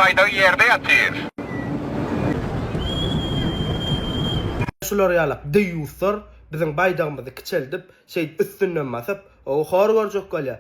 baydağı yerde yatır. Şular ýalap deýýuslar biziň baýdagymyzy kiçeldip, üstünden basyp, o hor görjek bolýar.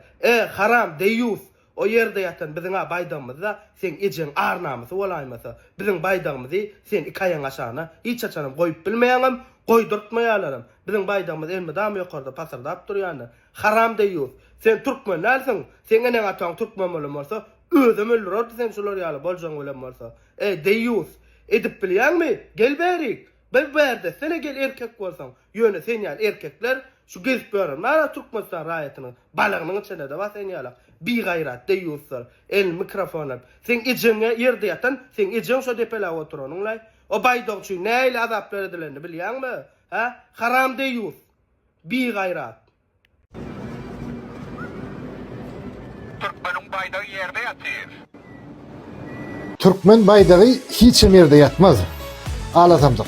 Haram deýýus. O ýerde ýatan biziň baýdagymyzda sen ejen arnamysy bolaýmasa, biziň baýdagymyzy sen iki aýaň aşagyna hiç açanam goýup bilmeýäňem, goýdurtmaýarlarym. Biziň baýdagymyz elmi dam ýokarda pasardap durýandy. Haram deýýus. Sen türkmenlersiň, sen ene atan türkmen bolmasa, özüm öldürür sen şular ýaly boljaň bilen bolsa. Deýýus. Edip bilýärmi? Gel berik. Ben berde sene gel erkek bolsaň, ýöne sen ýaly erkekler şu gezip beren, mara Türkmenistan raýatynyň balagynyň içinde de was sen ýaly. Bi gaýrat deýýuslar. El mikrofon. Sen ejeňe ýerde ýatan, sen ejeň şo depele oturanyňlay. O baýdag üçin näýle azap berdilerini bilýärmi? Haram deýýus. Bi gaýrat. Türkmenin baydağı yerde yatır. Türkmen baydağı hiç yerde yatmaz. Ağlatamdır.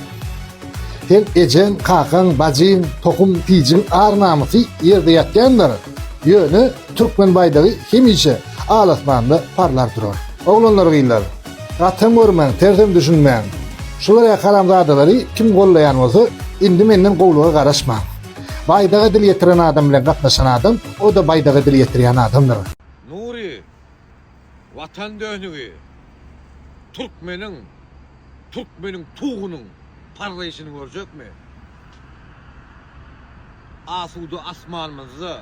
Sen ejen, kakan, bacın, tokum, tijin, arnamysy yerde yatganlar. Ýöne Türkmen baydağı hemişe ağlatmanda parlar durar. Oglanlar gynlar. Gatym görmän, terdim düşünmän. Şulara karamzadalary kim gollaýan bolsa, indi menden gowluga garaşma. Baydağı dil ýetiren adam bilen gatnaşan adam, o da baydağı dil ýetirýän adamdyr. Nuri, vatan dönüğü, Türkmenin tuğunun parlayışını görecek mi? Asudu asmanımızı,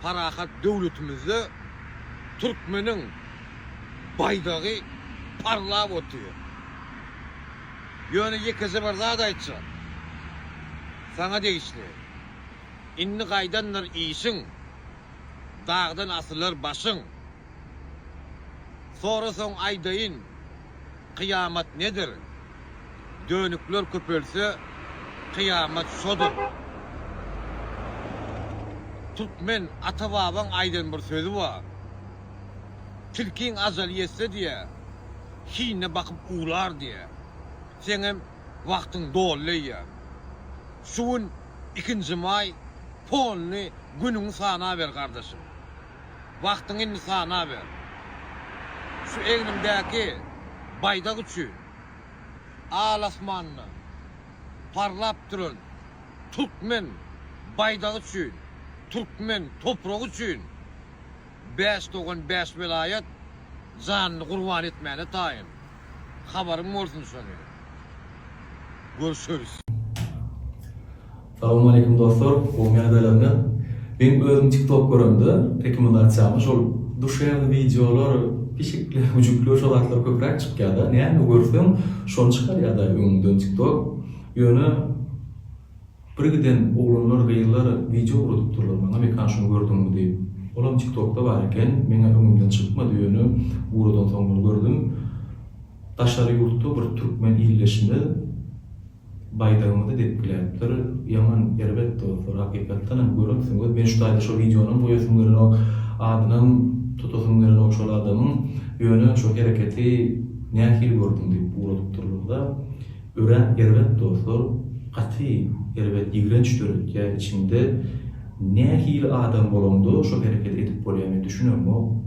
parahat devletimizi, Türkmenin baydağı parlap otuyor. Yönü yekesi var daha da içe. Sana değişti. İnni kaydanlar iyişin, dağdan asılır başın. Sonra son aydayın, kıyamet nedir? Dönükler köpelse, kıyamet şodur. Türkmen atababan aydan bir sözü var. Tilkin azal yetse diye, hine bakıp uğlar diye. Senin vaktin doğru ya. Şuun 2. may, polunu günün sana ver kardeşim. Vaktinin sana ver. Şu elimdeki baydak üçün, alasmanlı, parlap durun, Türkmen baydak üçün, Türkmen toprağı üçün, 5 vilayet canını kurban etmeyene tayin. Haberim olsun sana. Görüşürüz. Assalamu alaikum dostlar, olmayan bölümde. Ben özüm TikTok görümde, rekomendasiyamı şol duşarı videolar, pişikler, ucuklar, şolatlar köprek çıkýarda. Näme görsem, şol çıkarýarda öňümden TikTok. Ýöne birgiden oglanlar, gaýlar video urutup durlar. Maňa mekan şunu gördümmi diýip. Olam TikTokda bar eken, meňe öňümden çykmady ýöne urudan soň gördüm. Taşary ýurtda bir türkmen illeşinde baydagymyzy dep bilenler, yaman yerbet dostlar, hakykatdan hem görünsün. Ben şu taýda şu videonun boýasynlaryny o adynym, tutuşumlaryny o şol adamyň ýöne şu hereketi nähil gördüm diýip urutup durlar. Ören yerbet dostlar, gaty yerbet ýigrenç döretýär içinde nähil adam bolondy, şu hereket edip bolýany düşünýärmi? O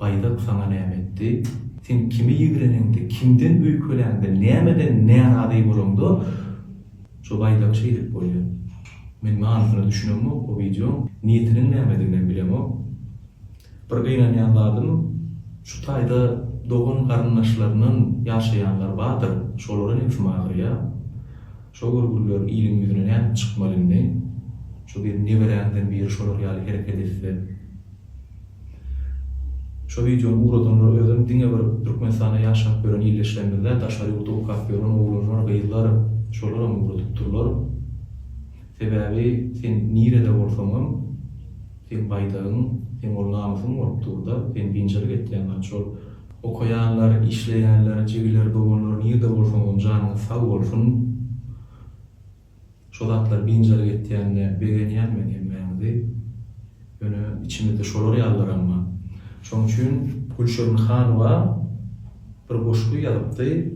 baydak saňa nämetdi? Sen kimi ýigreneňdi, kimden öýköleňdi, nämeden närazy bolondy? Şu baydagy şey edip bolýar. Men manysyny düşünýärmi o video? Niýetiniň nämediginden bilem o. Bir gynanýanlarym şu taýda dogun garyndaşlarynyň ýaşaýanlar bardyr. Şolary näme Şo görgüler ilim ýüzüne näme çykmalyny? Şu bir neberenden bir şolar ýaly hereket etdi. Şu videonu uğradanlar özüm diňe bir Türkmenistana ýaşap gören illeşlenmeler, taşary ýurtda okap gören oglanlar, gaýlar şolara uğradyp durlar. Sebäbi sen nirede bolsaňam, sen baydagyň, sen ol namysyň bolup durda, sen binçilik etýän şol okaýanlar, işleýänler, jegiler, dogonlar nirede bolsaňam janyň sag bolsun. Şolatlar binçilik etýänne begenýärmi diýmeli. Ýöne içimde şolar ýallar amma. Şoň üçin Gülşen Hanowa bir goşgy ýazypdy.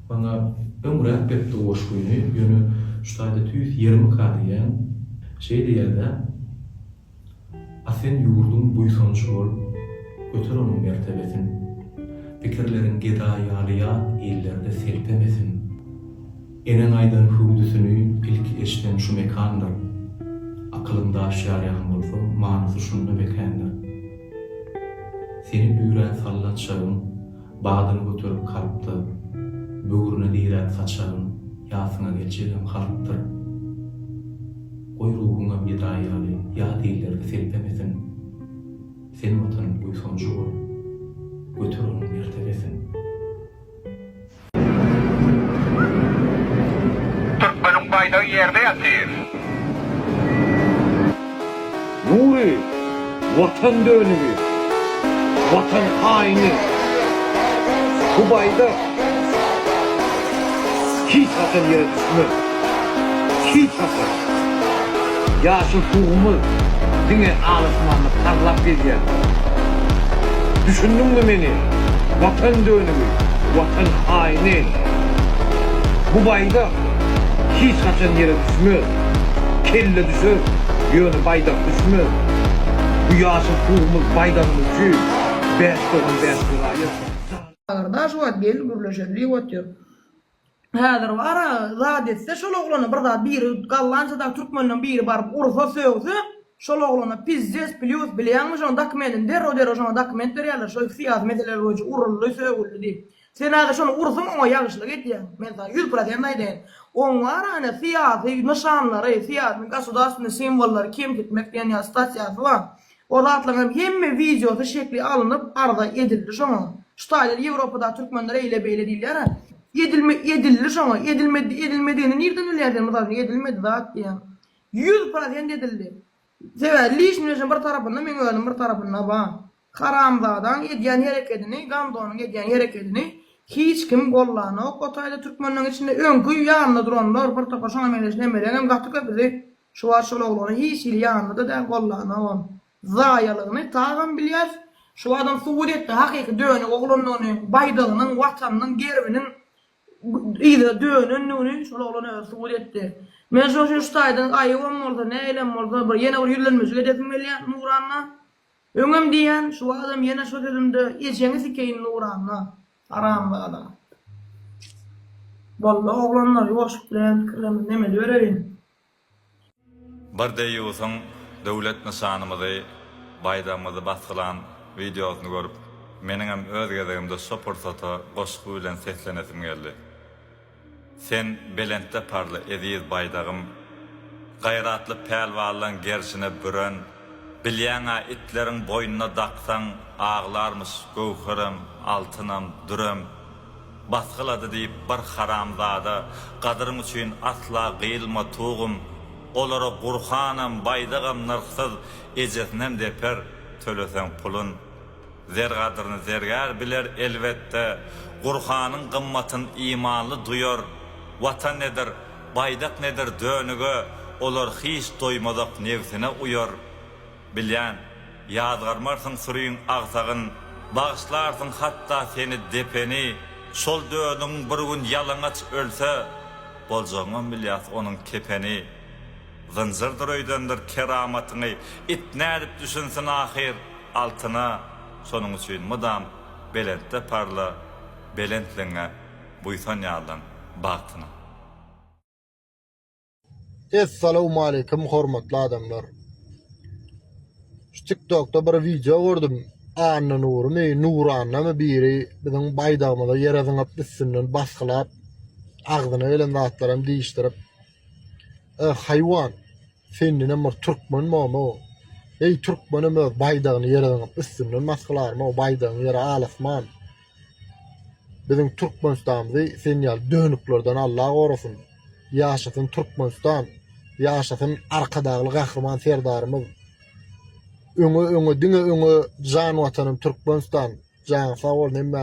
Bana ömrek betdi goşgyny. Ýöne şu taýda 120 kadiýan şey diýerde. Asen ýurdun buýsançol götür onuň mertebesini. pikirlerin gedaýalyya ellerde serpemesin. Enen aydan hüwdüsüni ilk eşden şu mekandır. Akılımda aşýarýan bolsa, manysy şunda mekandır. Senin üýrän sallatşagyň, bagdyny götürüp kalypdy. Böwrüne diýrän saçagyň, ýasyna geçirýän halypdyr. Goý ruhuňa gedaýaly, ýa dillerge serpemesin. Senin otanın uysoncu ol, götür onun mertebesin. Türkmen'in baydağı yerde yatır. Nuri, vatan dönümü, vatan haini. Bu bayda hiç vatan yere düşmez. Hiç vatan. Yaşıl tuğumuz dine ağlasmanı parlap gidiyor. Düşündün mü beni? Vatan dönümü, vatan haini. Bu bayda hiç vatan yere düşmez. Kelle düşer, yönü baydak düşmez. Bu yaşıl tuğumuz baydağımız çünkü beş doğun beş durayı. Kardeş wat gel gürleşedri wat diyor. Häzir wara zat etse şol oglany bir zat biri gallança da türkmenden biri barıp urfa söwse şol oglana pizzes plus bilýärmi şol dokumentin derro şol dokument berýärler şol fiýat meseleler boýunça urully söwüldi diýip. Sen häzir şonu ursun oňa ýagşylyk etýär. Mesela 100% aýdyn. Oň wara ana fiýat, nişanlary, fiýat, gasudarstyny simwollary kim gitmek diýen ýa stasiýasy bar. O zatlaryň hemme videosy şekli alınıp arda edildi şoňa. Ştaýlar Ýewropada türkmenler eýle beýle diýilýär. Edildi şoňa, edilmediğini nerden bilýärler? Mesela edilmedi zat diýen. 100% edildi. Sebäli işin bir tarapynda men öňüm bir tarapynda ba. Haramzadan edýän hereketini, Gamdonuň edýän hereketini hiç kim gollany. O Kotaýda türkmenliň içinde öňkü ýanynda duranlar bir topa şoňa meňeşden berýän gahty köpüzi şu şol oglany hiç il ýanynda da gollany. Zaýalygyny tagyn bilýär. Şu adam Suwedetde hakyky döni oglanyny, baýdagynyň, watanynyň, gerbiniň ýa dönünni şol oglany Suwedetde. Men şu Ştaýdan aýywam bolsa, näýlem bolsa bir ýene bir ýürlenmesi edepim gelýär Nuranna. Öňüm diýen şu adam ýene şu sözümde eşeňi sikeýin Nuranna. Haramzada. Vallahi oglanlar ýoşuk bilen kirlemi neme örerin. Bir deýýusyň döwlet nişanymyzy, baýdamyzy basgylan videosyny görüp, meniň hem öz gezegimde şo pursaty goşgy bilen seslenesim geldi. Sen belentde parly eziz baýdagym, gaýratly pelwallaň gerşine büren, bilýäňa itleriň boýnuna daksaň ağlarmyş gowherem, altynam, dürem. Basgylady diýip bir haramzada, gadyryň üçin asla gylma tuğum, olara gurhanam, baýdagam narxsyz ejesinem deper, tölesen pulun. Zer gadyryny zergär biler elbetde, gurhanyň gymmatyn imanly duýar. Watan nedir, baydak nedir dönüge, olar hiç doymadak nefsine uyar. Bilýän, ýazgarmarsın sürüyün ağsagın, bağışlarsın hatta seni depeni, şol dönüň bir gün yalaňaç ölse, boljagyň bilýäs onuň kepeni. Zınjyrdyr öýdendir keramatyny, it nädip düşünsin ahir altyna, şonuň üçin mydam belentde parla, belentliňe buýsan ýalan bagtyna. Assalamu alaykum hormatly adamlar. Şu TikTok'da bir video gördüm. Anna Nurumy, Nuranna biri biziň baýdagymyza ýereziňip üstünden basgylap, agdyny bilen zatlarym diýişdirip, haywan, sendine bir türkmen mama. Ey türkmenim öz baýdagyny ýereziňip üstünden basgylarmy, o baýdagyny ýere alasman. Biziň Türkmenistanyňy sen ýal dönüklerden Allah gorasun. Ýaşasyn Türkmenistan, ýaşasyn arkadagly gahryman serdarymyz. Öňe diňe öňe jan watanym Türkmenistan, jan sag bol näme.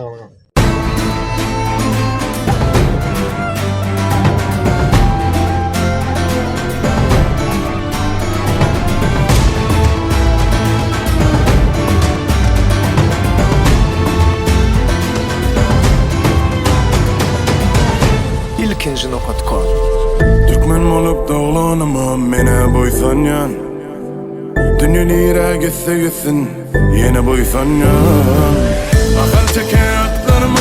İlkinci nokta.com Türkmen olup doğulanıma mene boysanyan Dünýä nire gitse gitsin yine boysanyan Akal çeken atlarım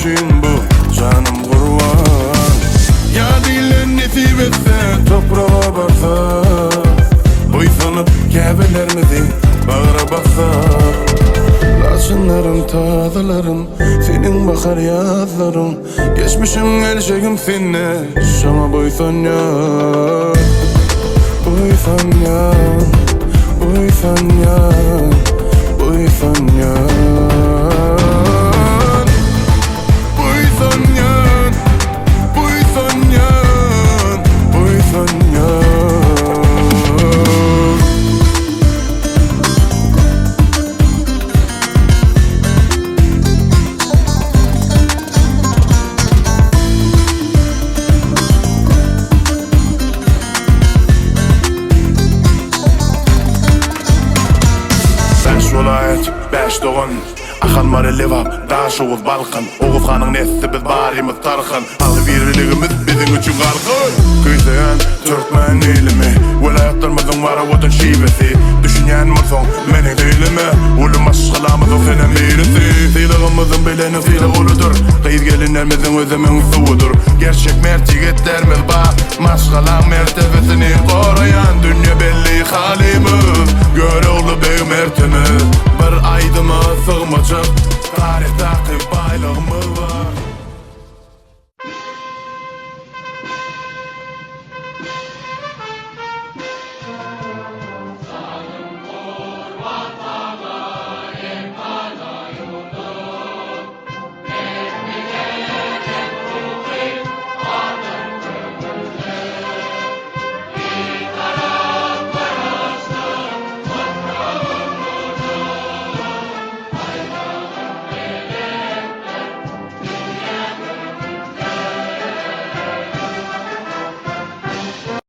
geçmişin bu canım kurban. Ya dilen nesip etse toprağa barsa, boysanıp käbelerimizi bağıra bassa. Laçınlarım, tazalarım, senin bakar yazlarım. Geçmişim elşegim senne, şama boysan ya. Boysan ya, boysan ya, boysan ya. Boysan ya, boysan ya, boysan ya. Vilayet, beş doğun Akalmarı levap, daşoğuz balkın Oğuzhanın nesli biz barimiz tarkın Alı birliğimiz bizim üçün kalkın Kıysayan Türkmen ilimi Vilayetlermizin vara vatın şivesi Düşünyen mırson meni değilimi Ulum aşkılamız o senin birisi Silığımızın bileni silik uludur Kıyız gelinlerimizin özümün suudur Gerçek mertigetlerimiz bak Maşkalan mertebesini koruyan Dünya belli halimiz Göre olu bey mertimiz Bir aydıma sığmacak Tarih takip baylığımız var